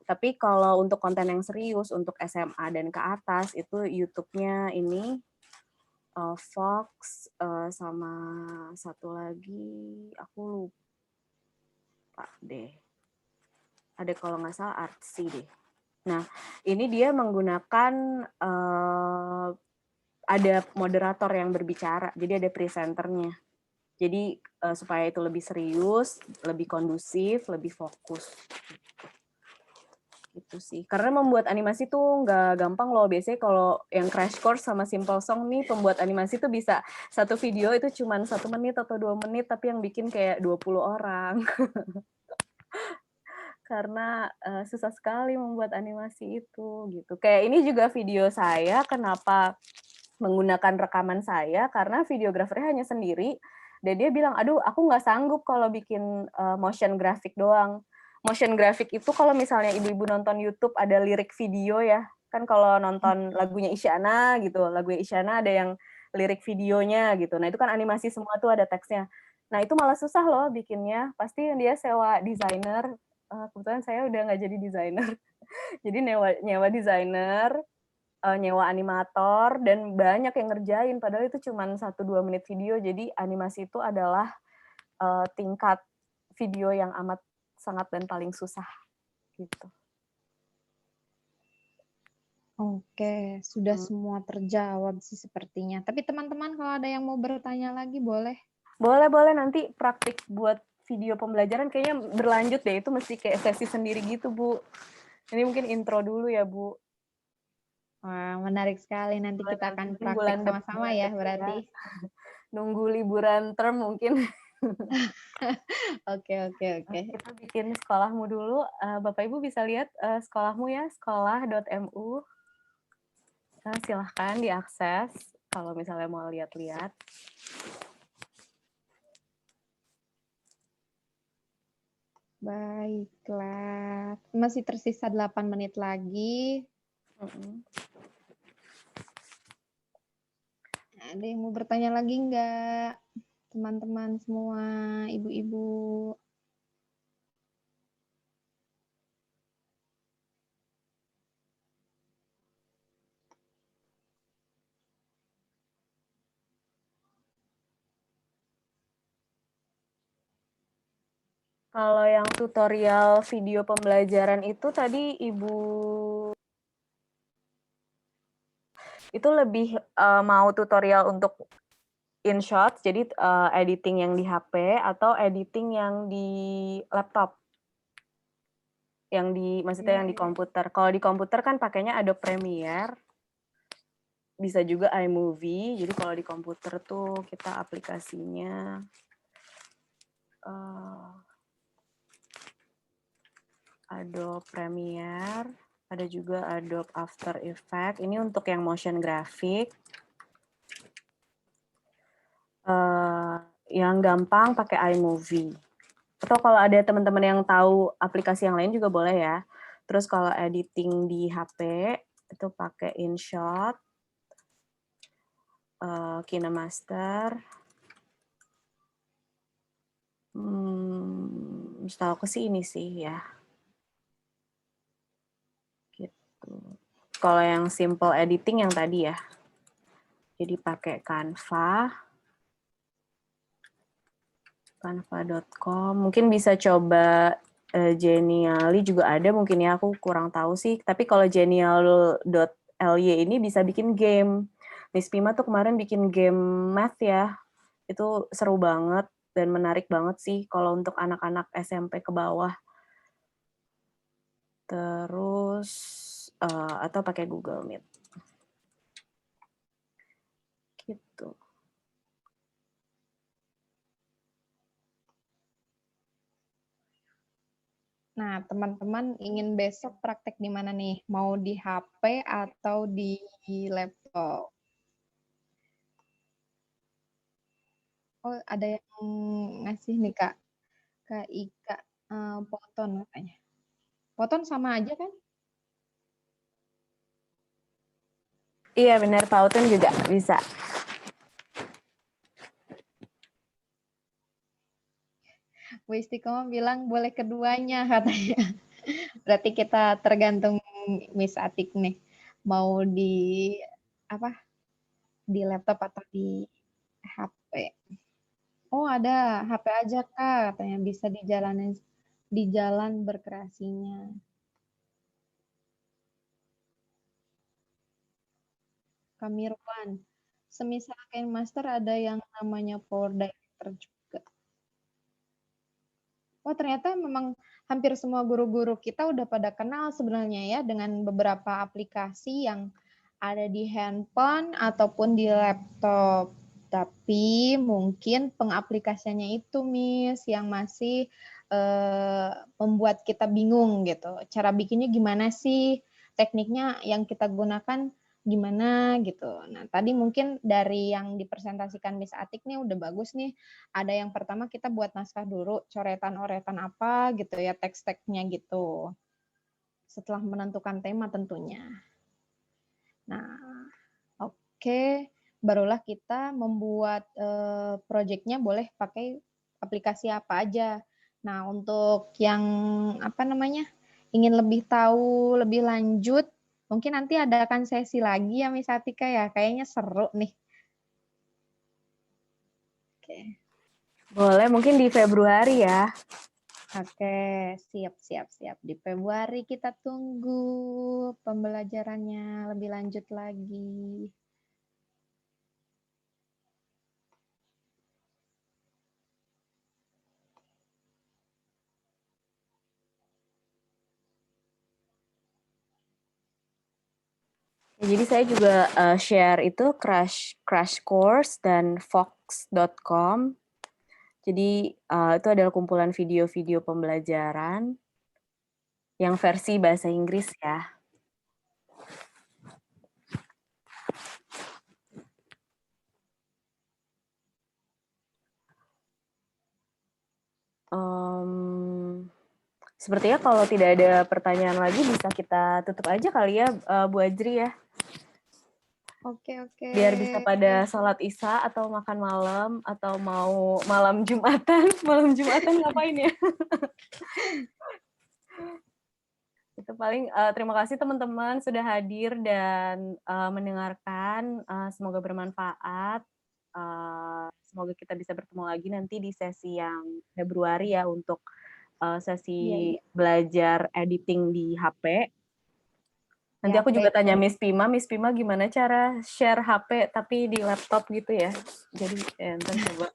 Tapi kalau untuk konten yang serius, untuk SMA dan ke atas, itu YouTube-nya ini Fox, sama satu lagi, aku lupa deh. Ada kalau nggak salah Artsy deh. Nah, ini dia menggunakan ada moderator yang berbicara, jadi ada presenternya. Jadi supaya itu lebih serius, lebih kondusif, lebih fokus. Gitu sih. Karena membuat animasi tuh nggak gampang loh. Biasanya kalau yang Crash Course sama Simple Song nih, pembuat animasi tuh bisa satu video itu cuma 1 menit atau 2 menit, tapi yang bikin kayak 20 orang. Karena susah sekali membuat animasi itu gitu. Kayak ini juga video saya, kenapa menggunakan rekaman saya, karena videografernya hanya sendiri, dan dia bilang, aduh aku nggak sanggup kalau bikin motion graphic doang. Motion graphic itu kalau misalnya ibu-ibu nonton YouTube ada lirik video ya, kan kalau nonton lagunya Isyana gitu, lagunya Isyana ada yang lirik videonya gitu, nah itu kan animasi semua tuh ada teksnya. Nah itu malah susah loh bikinnya, pasti dia sewa desainer, kebetulan saya udah nggak jadi desainer, jadi nyewa desainer, nyewa animator, dan banyak yang ngerjain, padahal itu cuma 1-2 menit video, jadi animasi itu adalah tingkat video yang amat sangat dan paling susah gitu.
Oke, sudah semua terjawab sih sepertinya. Tapi teman-teman kalau ada yang mau bertanya lagi boleh.
Boleh nanti praktik buat video pembelajaran kayaknya berlanjut deh, itu mesti kayak sesi sendiri gitu, Bu. Ini mungkin intro dulu ya, Bu.
Wah, menarik sekali. Nanti kita akan praktek
bulan
sama-sama ya
depan
berarti.
Nunggu liburan term mungkin.
Oke.
Kita bikin sekolahmu dulu. Bapak Ibu bisa lihat sekolahmu ya, sekolah.mu. Silahkan diakses kalau misalnya mau lihat-lihat.
Baiklah. Masih tersisa 8 menit lagi. Ada yang mau bertanya lagi nggak? Teman-teman semua, ibu-ibu.
Kalau yang tutorial video pembelajaran itu tadi Ibu itu lebih mau tutorial untuk InShot, jadi editing yang di HP atau editing yang di laptop? Maksudnya yang di komputer. Kalau di komputer kan pakainya Adobe Premiere, bisa juga iMovie. Jadi kalau di komputer tuh kita aplikasinya Adobe Premiere, ada juga Adobe After Effects. Ini untuk yang motion graphic. Yang gampang pakai iMovie. Atau kalau ada teman-teman yang tahu aplikasi yang lain juga boleh ya. Terus kalau editing di HP itu pakai InShot, KineMaster. Setahu aku sih ini sih ya. Gitu. Kalau yang simple editing yang tadi ya. Jadi pakai Canva.com. Mungkin bisa coba Genially juga ada mungkin ya, aku kurang tahu sih. Tapi kalau Genial.ly ini bisa bikin game. Miss Pima tuh kemarin bikin game math ya. Itu seru banget dan menarik banget sih kalau untuk anak-anak SMP ke bawah. Terus atau pakai Google Meet. Gitu.
Nah, teman-teman ingin besok praktek di mana nih? Mau di HP atau di laptop? Oh, ada yang ngasih nih, Kak. Kak Ika, Poton katanya. Poton sama aja kan?
Iya benar, Pauton juga bisa.
Bu Istiqomah bilang boleh keduanya katanya. Berarti kita tergantung Miss Atik nih, mau di apa? Di laptop atau di HP. Oh, ada HP aja Kak, katanya bisa dijalanin di jalan berkreasinya. Kamirwan, semisal Kain Master ada yang namanya Power Director juga. Oh, ternyata memang hampir semua guru-guru kita udah pada kenal sebenarnya ya dengan beberapa aplikasi yang ada di handphone ataupun di laptop. Tapi mungkin pengaplikasiannya itu, Miss, yang masih membuat kita bingung gitu. Cara bikinnya gimana sih? Tekniknya yang kita gunakan gimana gitu. Nah, tadi mungkin dari yang dipresentasikan Miss Atik nih udah bagus nih. Ada yang pertama kita buat naskah dulu, coretan-oretan apa gitu ya, teks-teksnya gitu. Setelah menentukan tema tentunya. Nah, oke. Barulah kita membuat proyeknya boleh pakai aplikasi apa aja. Nah, untuk yang apa namanya, ingin lebih tahu lebih lanjut, mungkin nanti adakan sesi lagi ya Miss Atika ya. Kayaknya seru nih. Oke.
Boleh mungkin di Februari ya.
Oke, siap. Di Februari kita tunggu pembelajarannya lebih lanjut lagi.
Jadi saya juga share itu Crash Course dan Fox.com. Jadi itu adalah kumpulan video-video pembelajaran yang versi bahasa Inggris ya. Sepertinya kalau tidak ada pertanyaan lagi bisa kita tutup aja kali ya Bu Ajri ya.
Oke.
Biar bisa pada sholat isya atau makan malam atau mau malam Jumatan. Malam Jumatan ngapain ya? Itu paling terima kasih teman-teman sudah hadir dan mendengarkan. Semoga bermanfaat. Semoga kita bisa bertemu lagi nanti di sesi yang Februari ya untuk sesi belajar editing di HP. Nanti aku juga tanya Miss Pima gimana cara share HP tapi di laptop gitu ya. Jadi ntar coba.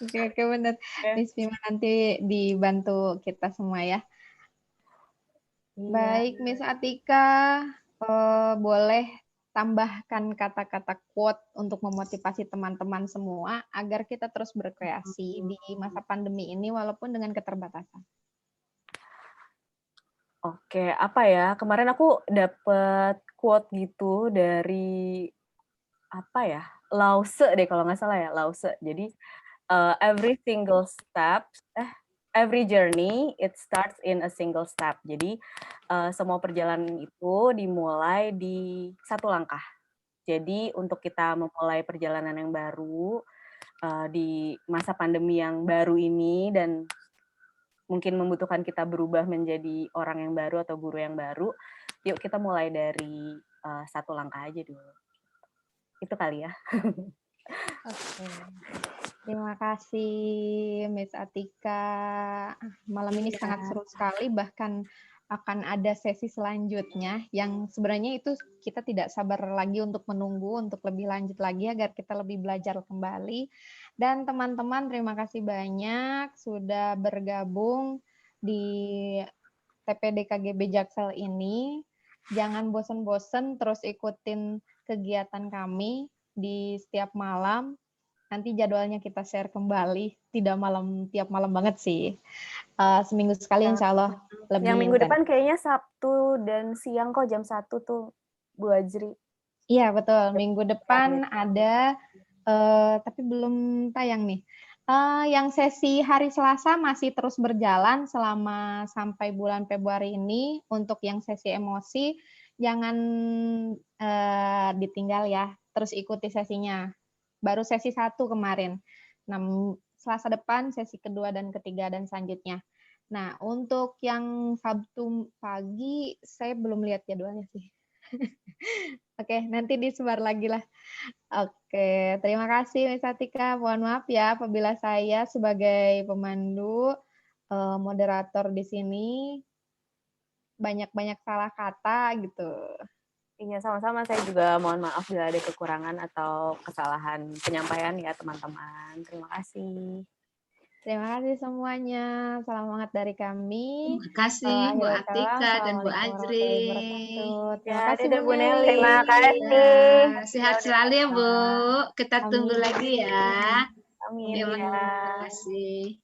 Oke, benar. Miss Pima nanti dibantu kita semua ya. Iya. Baik, Miss Atika, boleh tambahkan kata-kata quote untuk memotivasi teman-teman semua agar kita terus berkreasi di masa pandemi ini walaupun dengan keterbatasan.
Oke, apa ya? Kemarin aku dapet quote gitu dari apa ya? Lao Tse deh kalau nggak salah ya, Lao Tse. Jadi every journey it starts in a single step. Jadi semua perjalanan itu dimulai di satu langkah. Jadi untuk kita memulai perjalanan yang baru di masa pandemi yang baru ini dan mungkin membutuhkan kita berubah menjadi orang yang baru atau guru yang baru, yuk kita mulai dari satu langkah aja dulu. Itu kali ya.
Oke. Terima kasih Miss Atika. Malam ini sangat seru sekali, bahkan akan ada sesi selanjutnya yang sebenarnya itu kita tidak sabar lagi untuk menunggu untuk lebih lanjut lagi agar kita lebih belajar kembali. Dan teman-teman terima kasih banyak sudah bergabung di TPD KGB Jaksel ini. Jangan bosan-bosan terus ikutin kegiatan kami di setiap malam. Nanti jadwalnya kita share kembali, tidak tiap malam banget sih. Seminggu sekali insya Allah lebih.
Yang minggu depan kayaknya Sabtu dan siang kok jam 1 tuh Bu Ajri.
Iya betul, minggu depan ada, tapi belum tayang nih. Yang sesi hari Selasa masih terus berjalan selama sampai bulan Februari ini. Untuk yang sesi emosi, jangan ditinggal ya, terus ikuti sesinya. Baru sesi 1 kemarin. Nah, Selasa depan sesi kedua dan ketiga dan selanjutnya. Nah, untuk yang Sabtu pagi, saya belum lihat jadwalnya sih. Oke, nanti disebar lagi lah. Oke, terima kasih Miss Atika. Mohon maaf ya apabila saya sebagai pemandu, moderator di sini banyak-banyak salah kata gitu.
Iya, sama-sama. Saya juga mohon maaf bila ada kekurangan atau kesalahan penyampaian ya, teman-teman. Terima kasih.
Terima kasih semuanya. Salam hangat dari kami.
Terima kasih Bu
Akhirul kalam,
Atika dan Bu
Assalamualaikum
Ajri.
warahmatullahi wabarakatuh. Terima
Ya,
kasih
dadah
Bu
Bu Nelly.
Nelly.
Terima kasih.
Ya, sehat
Ya, udah
selalu ya Bu. Kita tunggu
Amin.
lagi ya.
Amin
Terima
ya.
kasih.